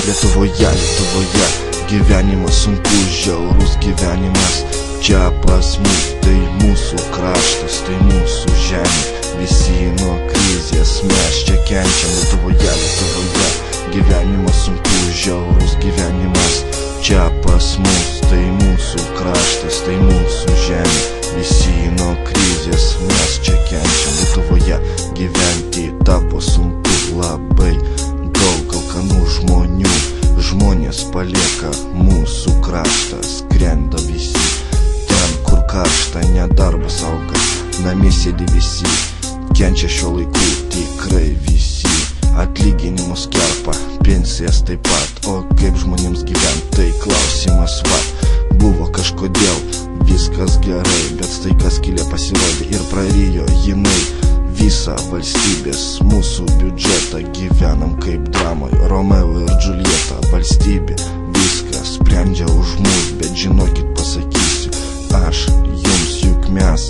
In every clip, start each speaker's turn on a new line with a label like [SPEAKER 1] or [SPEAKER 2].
[SPEAKER 1] Lietuvoje gyvenimas sunkus, žiaurus gyvenimas. Čia pas mus, tai mūsų kraštas, tai mūsų žemė. Visi nuo krizės mes čia kenčiam. Lietuvoje gyvenimas sunkus, žiaurus gyvenimas. Čia pas mus, tai mūsų kraštas, tai mūsų žemė. Visi nuo krizės mes čia kenčiam. Lietuvoje gyventi tapo sunku labai. Daug alkanų žmonių, žmonės palieka mūsų kraštą, skrenda visi ten, kur karšta, nedarbas auga, namie sėdi visi, kenčia šio laiku tikrai visi. Atlyginimus kerpa, pensijas taip pat, o kaip žmonėms gyventi, tai klausimas vat. Buvo kažkodėl viskas gerai, bet staiga skylė pasirodė ir prarijo jinai visą valstybės mūsų biudžetą. Gyvenam kaip dramoj, Romeo ir Džiuljeta. Valstybė viską sprendžia už mus, bet žinokit pasakysiu aš jums, juk mes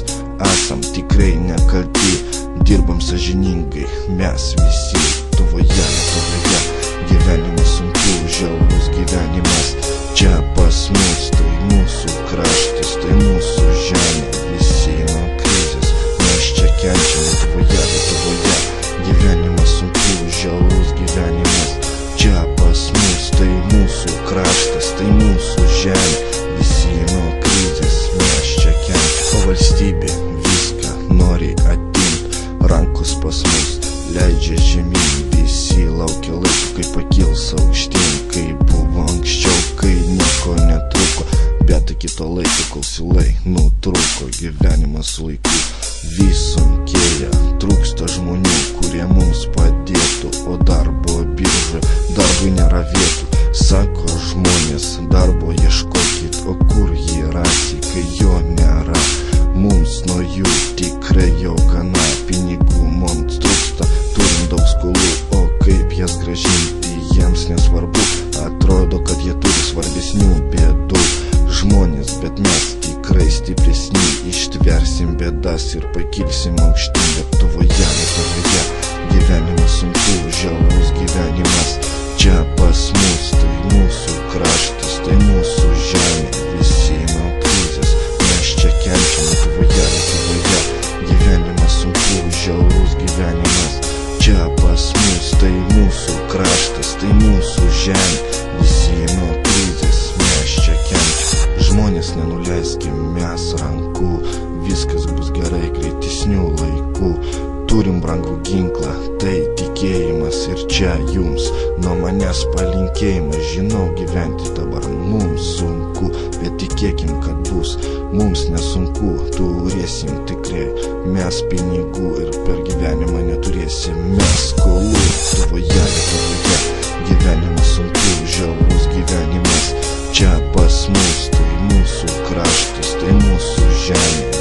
[SPEAKER 1] esam tikrai nekalti. Dirbam sąžiningai mes visi. Lietuvoje gyvenimas sunku, žiaurus gyvenimas. Čia pas mus, tai mūsų kraštas, tai mūsų žemė. Visi nuo krizės mes čia kenčiam. Lietuvoje gyvenimas sunku, žiaurus gyvenimas. Čia pas mus, tai mūsų kraštas, tai mūsų žemė. Visi nuo krizės mes čia kenčiam. O valstybė viską nori atimt, rankos pas mus leidžia žemyn. Visi laukia laiko, kai pakils aukštyn, kai buvo anksčiau, kai nieko netruko. Bet iki to laiko, kol silai nutrūko, gyvenimas laiku vis sunkėja. Trūksta žmonių, kurie mums padėtų, o darbo biržoje darbui nėra vietų. Sako žmonės, darbo ieškokit, o kur jį rasi, kai jo nėra. Mums nuo jų tikrai jau gana, pinigų mums trūksta, turim daug skolų, o kaip jas grąžinti jiems nesvarbu. Atrodo, kad jie turi svarbesnių bėdų. Žmonės, bet mes tikrai stipresni, ištversim bėdas ir pakilsim aukštyn. Lietuvoje gyvenimas sunku, žiaurus gyvenimas. Čia pas mus, tai mūsų kraštas, tai mūsų žemė. Visi nuo krizės mes čia kenčiam. Lietuvoje gyvenimas sunku, žiaurus gyvenimas. Čia pas mus, tai mūsų kraštas, tai mūsų žemė. Visi nuo krizės mes čia kenčiam. Žmonės, nenuleiskim mes rankų, viskas bus gerai greitesnių laikų. Turim brangų ginklą, tai tikėjimas, ir čia jums nuo manęs palinkėjimas. Žinau, gyventi dabar mums sunku, bet tikėkim, kad bus mums nesunku. Turėsim tikrai mes pinigų ir per gyvenimą neturėsim mes skolų. Lietuvoje gyvenimas sunku, žiaurus gyvenimas. Čia pas mus, tai mūsų kraštas, tai mūsų žemė.